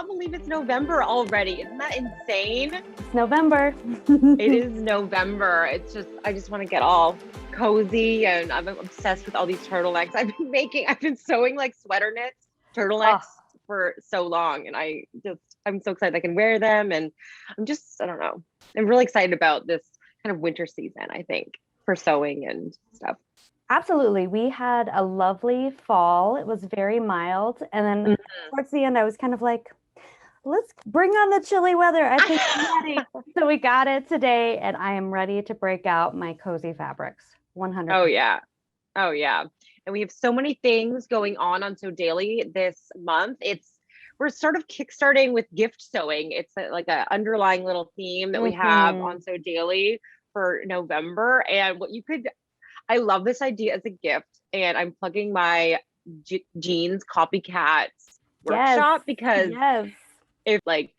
cannot believe it's November already. Isn't that insane? It's November. It is November. I just want to get all cozy, and I'm obsessed with all these turtlenecks. I've been sewing like sweater knits, turtlenecks for so long. And I'm so excited I can wear them. And I don't know. I'm really excited about this kind of winter season, I think, for sewing and stuff. Absolutely. We had a lovely fall. It was very mild. And then towards the end, I was kind of like, let's bring on the chilly weather. I think I'm ready. So we got it today, and I am ready to break out my cozy fabrics. 100%. Oh, yeah. Oh, yeah. And we have so many things going on Sew Daily this month. We're sort of kickstarting with gift sewing. It's like an underlying little theme that we have on Sew Daily for November. And I love this idea as a gift, and I'm plugging my jeans copycats workshop because if like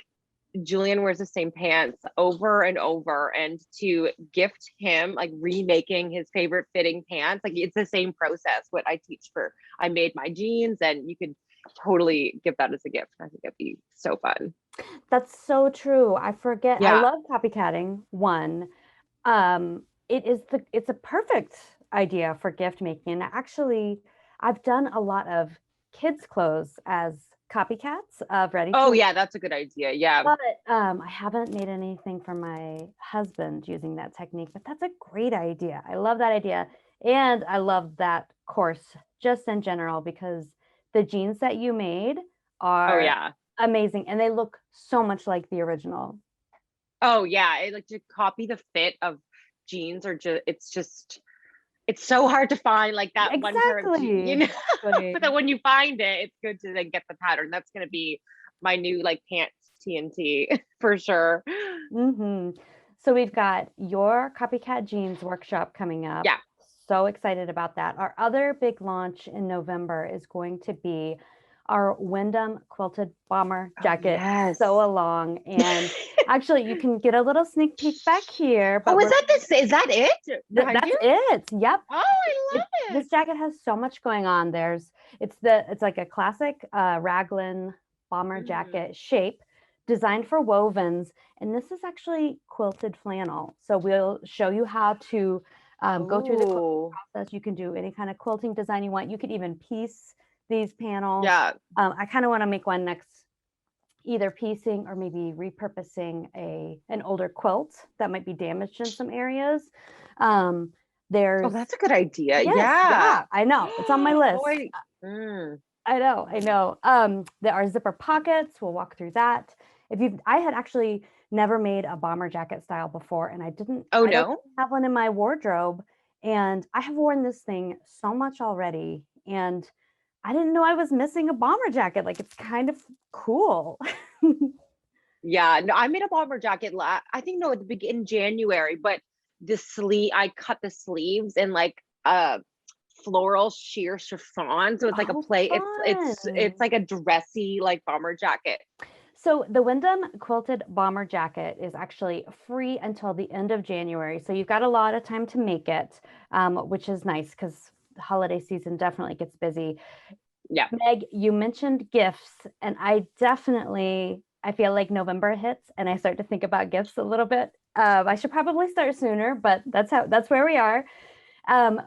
Julian wears the same pants over and over, and to gift him like remaking his favorite fitting pants, like it's the same process what I teach for. I made my jeans, and you could totally give that as a gift. I think it'd be so fun. That's so true. I forget. Yeah. I love copycatting. It's a perfect idea for gift making. And actually, I've done a lot of kids' clothes as copycats of ready. Oh yeah, that's a good idea. Yeah. But I haven't made anything for my husband using that technique, but that's a great idea. I love that idea. And I love that course just in general, because the jeans that you made are amazing, and they look so much like the original. Oh yeah, like to copy the fit of jeans it's so hard to find like that one pair of jeans, you know? But then when you find it, it's good to then get the pattern. That's going to be my new like pants TNT for sure. So we've got your copycat jeans workshop coming up. Yeah. So excited about that. Our other big launch in November is going to be our Wyndham quilted bomber jacket. Sew along. And actually, you can get a little sneak peek back here. But is that it? That's it. Yep. Oh, I love it. This jacket has so much going on. It's like a classic raglan bomber jacket shape designed for wovens. And this is actually quilted flannel. So we'll show you how to go through the quilting process. You can do any kind of quilting design you want. You could even piece these panels. Yeah. I kind of want to make one next, either piecing or maybe repurposing an older quilt that might be damaged in some areas. That's a good idea. Yes, yeah, I know. It's on my list. I know. There are zipper pockets. We'll walk through that. I had actually never made a bomber jacket style before, and I didn't have one in my wardrobe, and I have worn this thing so much already, and I didn't know I was missing a bomber jacket. Like, it's kind of cool. Yeah, no, I made a bomber jacket in January, but I cut the sleeves in like a floral sheer chiffon, so it's like a play. It's like a dressy like bomber jacket. So the Wyndham quilted bomber jacket is actually free until the end of January. So you've got a lot of time to make it, which is nice because the holiday season definitely gets busy. Yeah. Meg, you mentioned gifts, and I feel like November hits and I start to think about gifts a little bit. I should probably start sooner, but that's where we are.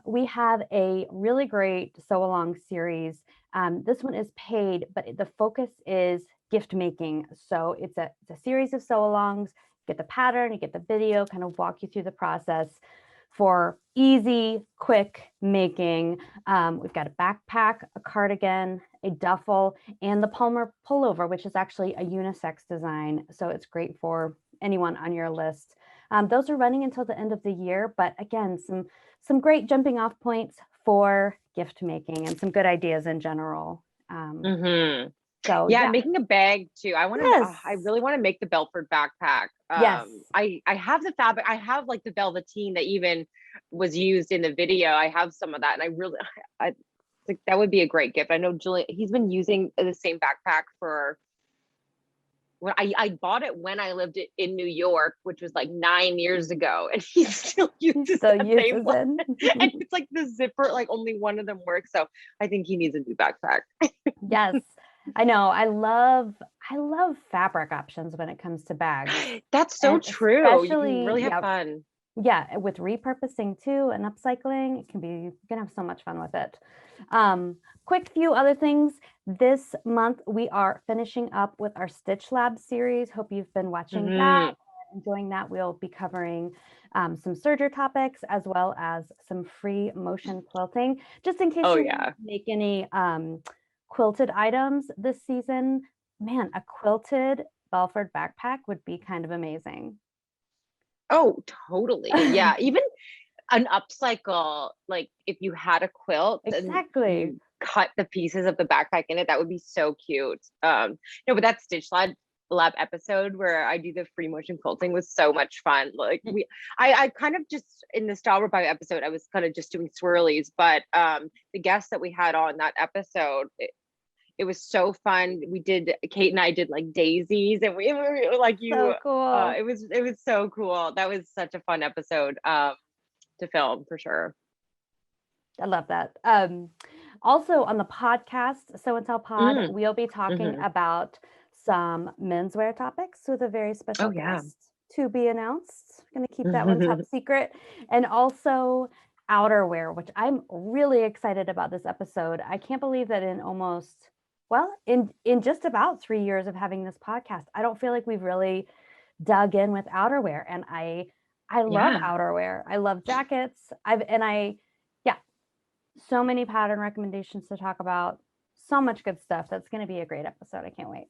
We have a really great sew along series. This one is paid, but the focus is gift making. So it's a series of sew alongs. You get the pattern, you get the video, kind of walk you through the process for easy, quick making. We've got a backpack, a cardigan, a duffel, and the Palmer pullover, which is actually a unisex design. So it's great for anyone on your list. Those are running until the end of the year, but again, some great jumping off points for gift making and some good ideas in general. So yeah, making a bag too. I really want to make the Belford backpack. I have the fabric. I have like the velveteen that even was used in the video. I have some of that, and I think that would be a great gift. I know Julian, he's been using the same backpack for when I bought it when I lived in New York, which was like 9 years ago, and he still uses the same one. And it's like the zipper, like only one of them works. So I think he needs a new backpack. Yes. I know. I love fabric options when it comes to bags. That's so And true. You can especially, really have yeah, fun. yeah, with repurposing too and upcycling, it can be, you can have so much fun with it. Um, quick few other things. This month we are finishing up with our Stitch Lab series. Hope you've been watching that Mhm. and enjoying that. We'll be covering some serger topics as well as some free motion quilting. Just in case Oh you want yeah. to make any quilted items this season, man, a quilted Belford backpack would be kind of amazing. Oh, totally. Yeah. Even an upcycle, like if you had a quilt and Exactly. you cut the pieces of the backpack in it, that would be so cute. No, but that Stitch Lab episode where I do the free motion quilting was so much fun. Like I kind of just in the Style Revive episode, I was kind of just doing swirlies, but the guests that we had on that episode, it was so fun. Kate and I did like daisies, and we were like So you. cool. It was so cool. That was such a fun episode to film for sure. I love that. Also on the podcast, So and Tell Pod, Mm, we'll be talking hmm. about some menswear topics with a very Oh special yeah. guest to be announced. Going to keep that one top secret. And also outerwear, which I'm really excited about this episode. I can't believe that in almost, well, in just about 3 years of having this podcast, I don't feel like we've really dug in with outerwear, and I love Yeah. outerwear. I love jackets. Yeah, so many pattern recommendations to talk about. So much good stuff. That's going to be a great episode. I can't wait.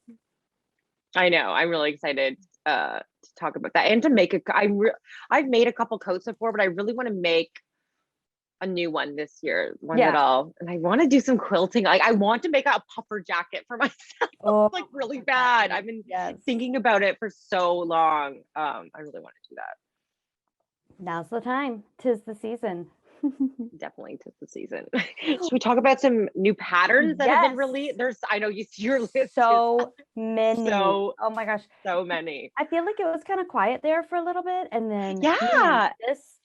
I know. I'm really excited to talk about that and to make a. I've made a couple coats before, but I really want to make a new one this year. One that Yeah. and I want to do some quilting. Like I want to make a puffer jacket for myself, Oh, like really bad. exactly. I've been Yes. thinking about it for so long. I really want to do that. Now's the time. 'Tis the season. Definitely tis the season. Should we talk about some new patterns that have been Yes. released? I know your list is So many. so, Oh my gosh. so many. I feel like it was kind of quiet there for a little bit. And then, man, Yeah. this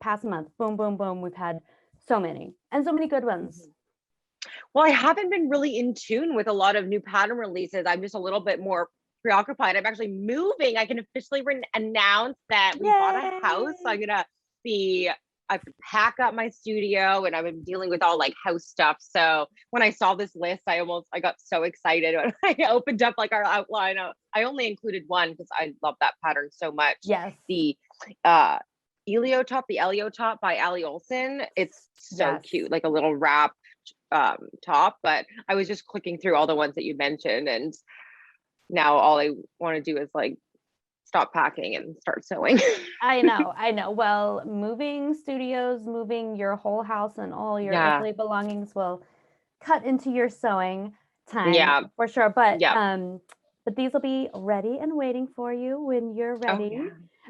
past month, boom, boom, boom, we've had so many and so many good ones. Mhm. Well, I haven't been really in tune with a lot of new pattern releases. I'm just a little bit more preoccupied. I'm actually moving. I can officially announce that we bought a house. So Yay. I'm gonna be. I have to pack up my studio, and I've been dealing with all like house stuff. So when I saw this list, I got so excited when I opened up like our outline. I only included one because I love that pattern so much. Yes. The the Elio top by Ali Olsen. It's so Yes. cute, like a little wrap top, but I was just clicking through all the ones that you mentioned, and now all I want to do is like stop packing and start sewing. I know, I know. Well, moving studios, moving your whole house and all your Yeah. earthly belongings will cut into your sewing time Yeah. for sure. But Yeah. these will be ready and waiting for you when you're Oh ready.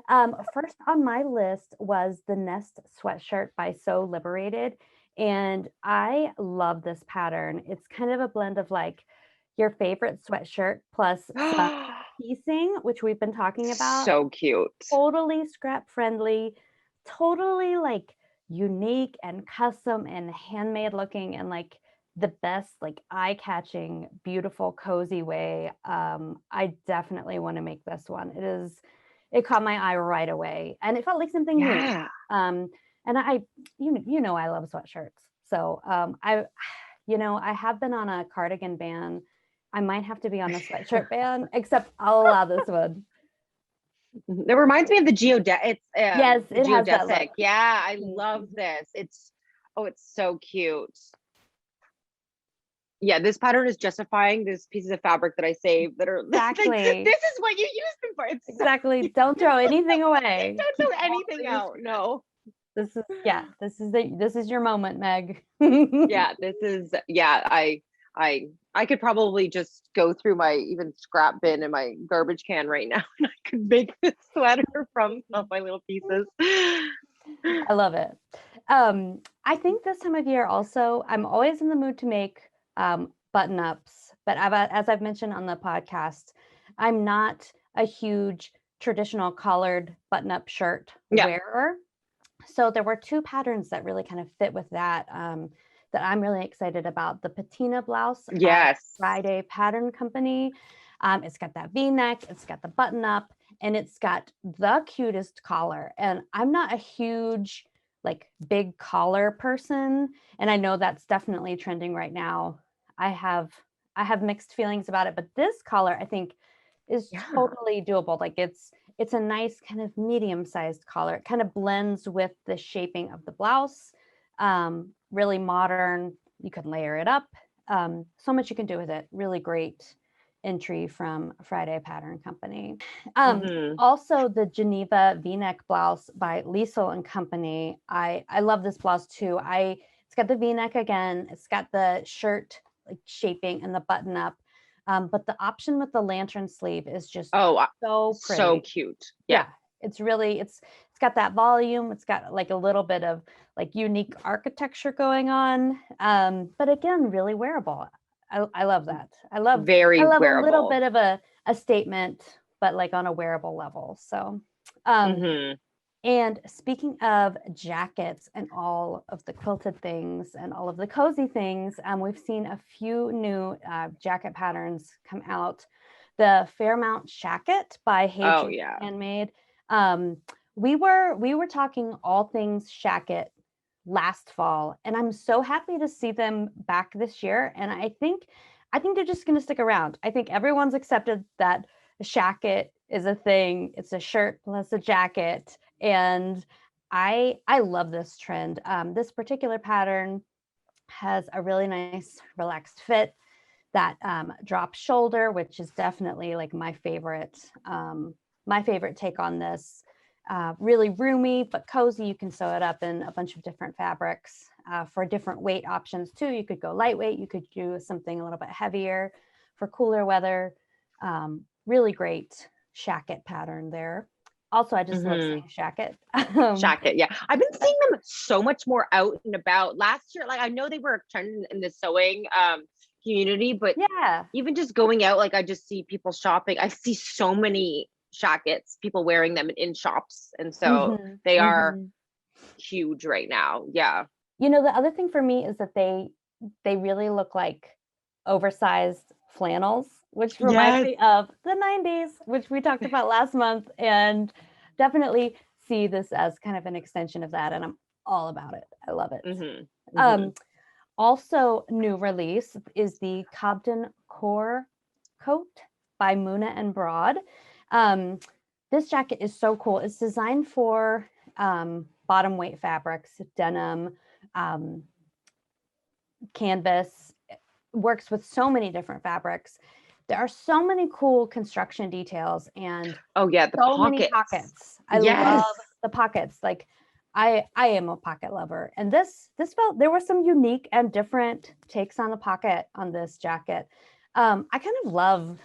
yeah. First on my list was the Nest sweatshirt by So Liberated. And I love this pattern. It's kind of a blend of like your favorite sweatshirt plus some piecing, which we've been talking about. So cute. Totally scrap friendly, totally like unique and custom and handmade looking and like the best, like eye-catching, beautiful, cozy way. I definitely want to make this one. It caught my eye right away and it felt like something new. Yeah. And you know I love sweatshirts. So I have been on a cardigan ban. I might have to be on a sweatshirt ban, except I'll allow this one. It reminds me of the Yes, the it has that look. geodesic. Yeah, I Mhm. love this. It's so cute. Yeah, this pattern is justifying these pieces of fabric that I saved that are like, Exactly. this is what you use them for. It's so Exactly. cute. Don't throw anything away. Don't Keep throw all anything of your out. No. this is your moment, Meg. Yeah, I could probably just go through my even scrap bin and my garbage can right now and I could make this sweater from all my little pieces. I love it. I think this time of year also, I'm always in the mood to make button ups, but as I've mentioned on the podcast, I'm not a huge traditional collared button up shirt Yeah. wearer. So there were two patterns that really kind of fit with that. that I'm really excited about, the patina blouse by Yes. Friday Pattern Company. It's got that V-neck, it's got the button up, and it's got the cutest collar. And I'm not a huge like big collar person, and I know that's definitely trending right now. I have I have mixed feelings about it, but this collar I think is Yeah. totally doable. Like it's a nice kind of medium-sized collar. It kind of blends with the shaping of the blouse. Really modern. You can layer it up. So much you can do with it. Really great entry from Friday Pattern Company. Hmm. Also the Geneva V-neck blouse by Liesel and Company. I love this blouse too. It's got the V-neck again. It's got the shirt like shaping and the button up. But the option with the lantern sleeve is just Oh, so so pretty. cute. Yeah. Yeah, it's got that volume. It's got like a little bit of like unique architecture going on. But again, really wearable. I love that. I Very love a little wearable. bit of a statement, but like on a wearable level. So um Hmm. and speaking of jackets and all of the quilted things and all of the cozy things, we've seen a few new jacket patterns come out. The Fairmount Shacket by Oh, Hage yeah. Handmade. Um, we were talking all things shacket last fall, and I'm so happy to see them back this year. And I think they're just going to stick around. I think everyone's accepted that a shacket is a thing. It's a shirt plus a jacket, and I love this trend. This particular pattern has a really nice relaxed fit, that drop shoulder, which is definitely like my favorite take on this. Really roomy but cozy. You can sew it up in a bunch of different fabrics for different weight options too. You could go lightweight. You could do something a little bit heavier for cooler weather. Really great shacket pattern there. Also, I just love Hmm. saying shacket. Shacket. Yeah. I've been seeing them so much more out and about. Last year, like I know they were trending in the sewing community, but Yeah. even just going out, like I just see people shopping. I see so many shackets, people wearing them in shops. And so Hmm. they are Hmm. huge right now. Yeah. The other thing for me is that they really look like oversized flannels, which reminds Yes. me of the 90s, which we talked about last month, and definitely see this as kind of an extension of that, and I'm all about it. I love it. Hmm. Hmm. Um, Also new release is the Cobden Core Coat by Muna and Broad. Um, this jacket is so cool. It's designed for bottom weight fabrics, denim, um, canvas. Works with so many different fabrics. There are so many cool construction details and Oh yeah, the so many pockets. pockets. I Yes. love the pockets. Like I am a pocket lover, and this felt there were some unique and different takes on the pocket on this jacket. I kind of love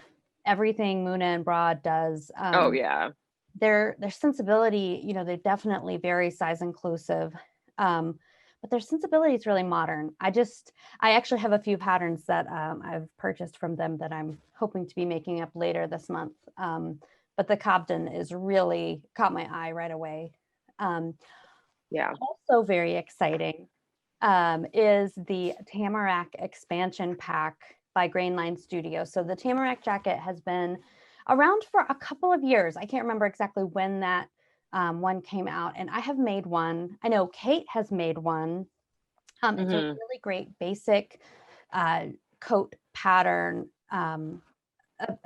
everything Muna and Broad does. Oh yeah. Their sensibility, they definitely very size inclusive, but their sensibility is really modern. I actually have a few patterns that I've purchased from them that I'm hoping to be making up later this month. But the Cobden is really caught my eye right away. Um, Yeah. Also very exciting is the Tamarack expansion pack by Grainline Studio. So the Tamarack jacket has been around for a couple of years. I can't remember exactly when that one came out, and I have made one. I know Kate has made one. It's a Hmm. really great basic uh, coat pattern, a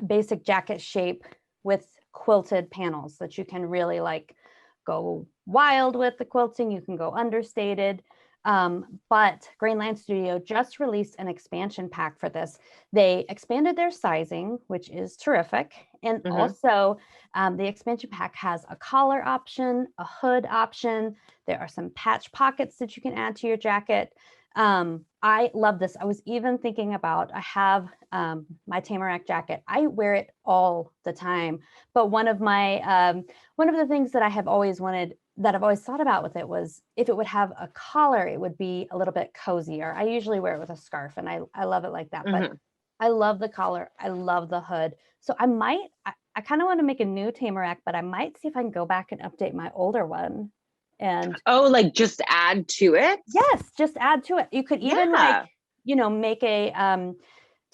basic jacket shape with quilted panels that you can really like go wild with the quilting. You can go understated. But Grainland Studio just released an expansion pack for this. They expanded their sizing, which is terrific. And Hmm. also, the expansion pack has a collar option, a hood option. There are some patch pockets that you can add to your jacket. I love this. I was even thinking about, I have my Tamarack jacket. I wear it all the time. But one of the things that I have always wanted, that I've always thought about with it, was if it would have a collar, it would be a little bit cozier. I usually wear it with a scarf, and I love it like that. But Hmm. I love the collar. I love the hood. So I kind of want to make a new Tamarack, but I might see if I can go back and update my older one. And Oh, like just add to it? yes, just add to it. You could even Yeah. make a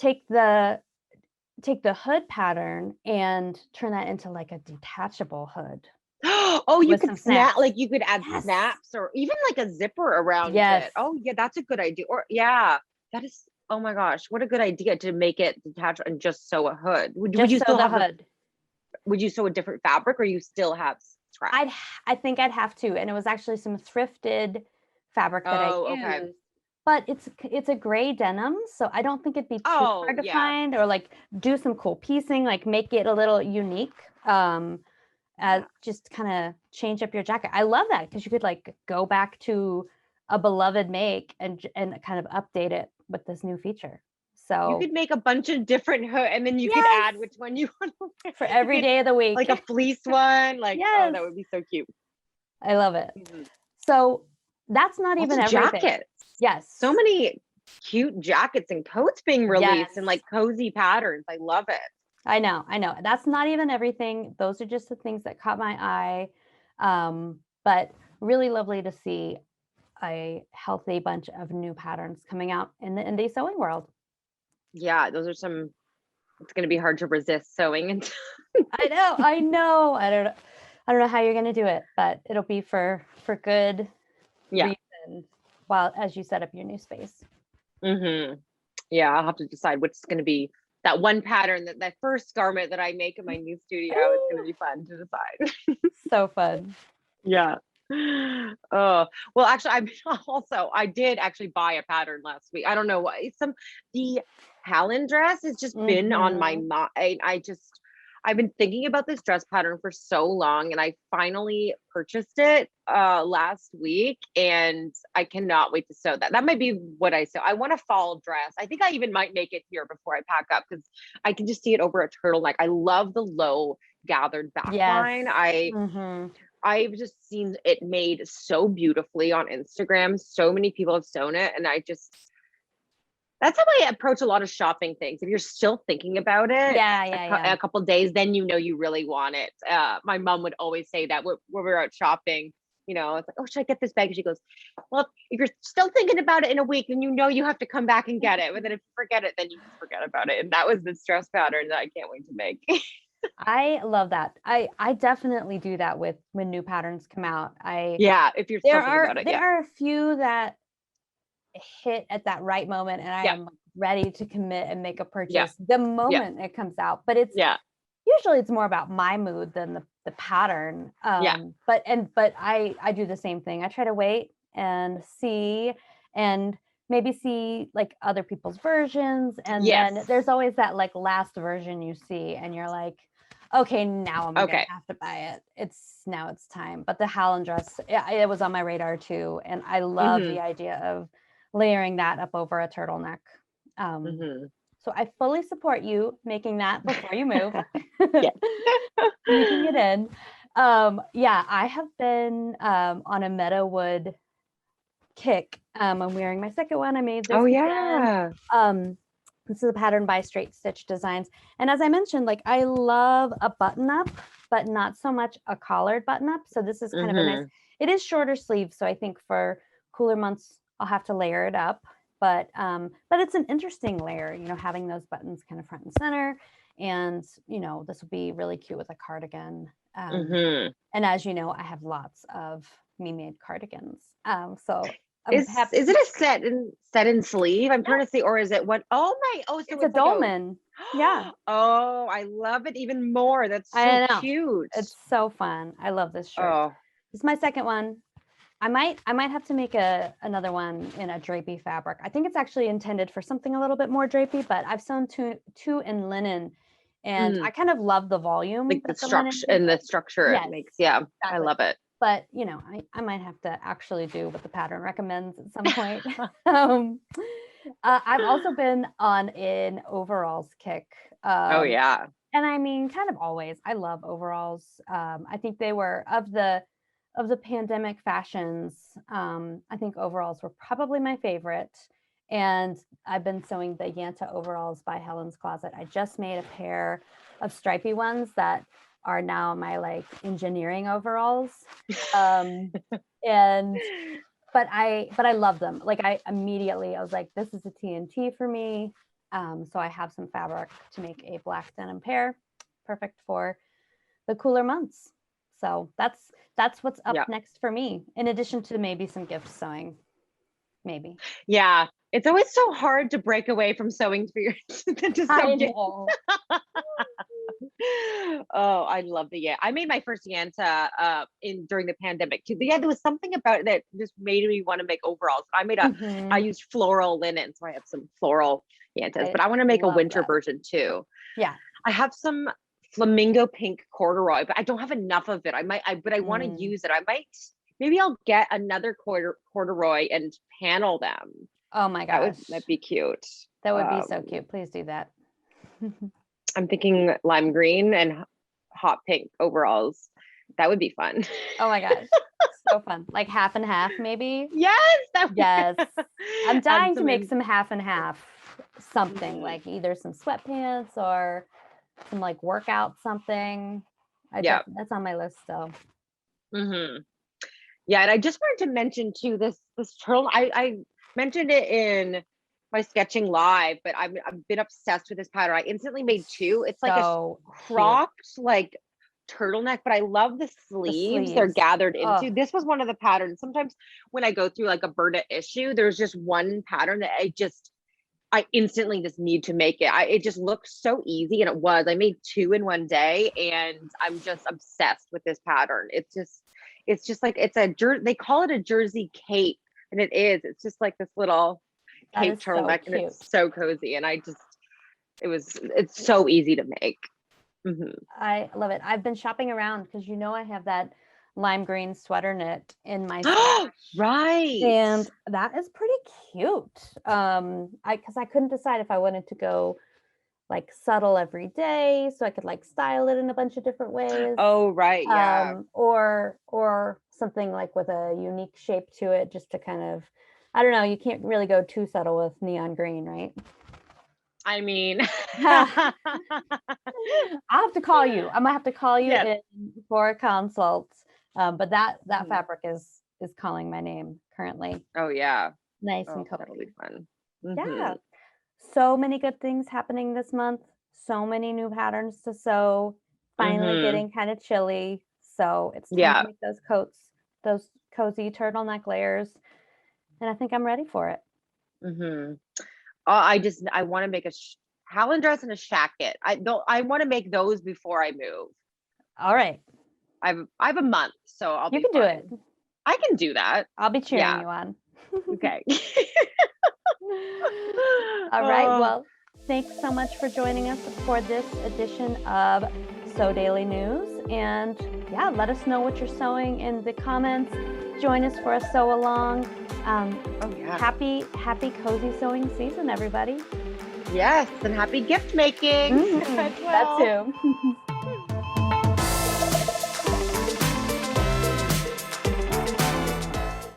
take the hood pattern and turn that into like a detachable hood Oh, you with could some snaps. like you could add Yes. snaps or even like a zipper around Yes. it. Oh yeah, that's a good idea. Or yeah, that is, oh my gosh, what a good idea to make it detach and just sew a hood. Would Just you sew still the have hood. would you sew a different fabric or you still have scrap? I think I'd have to, and it was actually some thrifted fabric that I Oh, okay. used, but it's a gray denim, so I don't think it'd be too Oh, hard to yeah. find, or like do some cool piecing, like make it a little unique. Yeah. Just kind of change up your jacket. I love that because you could like go back to a beloved make and kind of update it with this new feature. You So could make a bunch of different hood and then you could yes, add which one you want to wear. for If every it's day of the week. like a fleece one, like, oh, Yes, that would be so cute. I love it. Mhm. So that's not even Also everything. jackets. Yes. So many cute jackets and coats being released Yes. and like cozy patterns. I love it. I know. That's not even everything. Those are just the things that caught my eye. But really lovely to see a healthy bunch of new patterns coming out in the indie sewing world. Yeah, those are some, it's going to be hard to resist sewing. And I know. I know. I don't know how you're going to do it, but it'll be for good yeah. reason while as you set up your new space. Yeah, I'll have to decide what's going to be that one pattern, that first garment that I make in my new studio. It's going to be fun to decide. So fun. Yeah. Oh, well, actually, I did actually buy a pattern last week. I don't know why. The Hallen dress has just been on my Mhm. mind. I've been thinking about this dress pattern for so long, and I finally purchased it last week, and I cannot wait to sew that. That might be what I sew. I want a fall dress. I think I even might make it here before I pack up because I can just see it over a turtleneck. I love the low gathered back Yes. line. Mhm. I've just seen it made so beautifully on Instagram. So many people have sewn it. And that's how I approach a lot of shopping things. If you're still thinking about it Yeah. a couple days, then you know you really want it. My mom would always say that when we were out shopping, it's like, oh, should I get this bag? And she goes, well, if you're still thinking about it in a week, then you know you have to come back and get it. But then if you forget it, then you just forget about it. And that was the stress pattern that I can't wait to make. I love that. I definitely do that with when new patterns come out. Yeah, if you're still thinking about it. There Yeah. are a few that hit at that right moment and I Yeah. am ready to commit and make a Yeah. purchase the Yeah. moment it comes out. But it's Yeah. usually it's more about my mood than the pattern. Yeah. But I do the same thing. I try to wait and see and maybe see like other people's versions. And then Yes. there's always that like last version you see and you're like, okay, now I'm gonna Okay. have to buy it. It's time. But the Hallen dress, it was on my radar too. And I love Mhm. the idea of layering that up over a turtleneck. Mhm. So I fully support you making that before you move. Yes. Sneaking it in. Yeah, I have been on a Meadowood kick. I'm wearing my second one I made this Oh weekend. yeah. This is a pattern by Straight Stitch Designs. And as I mentioned, like I love a button up, but not so much a collared button up. So this is kind of a nice, Mhm. it is shorter sleeves. So I think for cooler months, I'll have to layer it up. But it's an interesting layer, having those buttons kind of front and center. And, this will be really cute with a cardigan. Mhm. And as you know, I have lots of me-made cardigans. So I'm Is happy. is it a set in sleeve? I'm Yeah, trying to see, or is it what? Oh my! Oh, so it's a it's like a. dolman. Yeah, Oh, I love it even more. That's so I know. cute. It's so fun. I love this shirt. Oh. This is my second one. I might have to make another one in a drapey fabric. I think it's actually intended for something a little bit more drapey, but I've sewn two in linen, and I Mm. kind of love the volume Like the that the linen structure gives and the it. structure it Yes, makes. Yeah, I exactly. love it. But I might have to actually do what the pattern recommends at some point. um, I've also been on an overalls kick. Oh yeah. And I mean, kind of always. I love overalls. I think they were of the pandemic fashions. I think overalls were probably my favorite. And I've been sewing the Yanta overalls by Helen's Closet. I just made a pair of stripy ones that are now my like engineering overalls. Um, And but I love them. Like I was like, this is a TNT for me. So I have some fabric to make a black denim pair, perfect for the cooler months. So that's what's up next for me, in addition to maybe some gift sewing, maybe. Yeah, it's always so hard to break away from sewing for your to I sew gifts. know. Oh, I love the I made my first yanta in during the pandemic too. But yeah, there was something about it that just made me want to make overalls. I made I used floral linen, so I have some floral yantas, but I want to make a winter version too. Yeah. I have some flamingo pink corduroy, but I don't have enough of it. But I want to use it. Maybe I'll get another corduroy and panel them. Oh my gosh. That'd be cute. That would be so cute. Please do that. I'm thinking lime green and hot pink overalls. That would be fun. Oh my gosh. So fun. Like half and half, maybe? Yes. Yes. I'm dying to make some half and half something, like either some sweatpants or some like workout something. That's on my list still. Yeah, and I just wanted to mention too this turtle. I mentioned it in my sketching live, but I've been obsessed with this pattern. I instantly made two. It's like a cropped like turtleneck, but I love the sleeves they're gathered into. This was one of the patterns. Sometimes when I go through like a Berta issue, there's just one pattern that I instantly just need to make it. It just looked so easy, and it was. I made two in one day, and I'm just obsessed with this pattern. It's just like they call it a Jersey cape, and it is. It's just like this little cape turtleneck, and it's so cozy. And it's so easy to make. I love it. I've been shopping around because I have that lime green sweater knit in my stash. Right. And that is pretty cute. Because I couldn't decide if I wanted to go like subtle every day, so I could like style it in a bunch of different ways. Oh, right. Yeah. Or something like with a unique shape to it, just to kind of, I don't know, you can't really go too subtle with neon green, right? I mean, I'll have to call you. I'm gonna have to call you in for a consult. But that fabric is calling my name currently. Oh yeah. Nice and cozy. That'll be fun. Yeah. So many good things happening this month. So many new patterns to sew. Finally getting kind of chilly. So it's time to make those coats, those cozy turtleneck layers. And I think I'm ready for it. I want to make a Howland dress and a shacket. I want to make those before I move. All right. I have a month, so you can do it. I can do that. I'll be cheering you on. Okay. All right. Well, thanks so much for joining us for this edition of Sew Daily News. And yeah, let us know what you're sewing in the comments. Join us for a sew along. Happy cozy sewing season, everybody. Yes, and happy gift making. That too.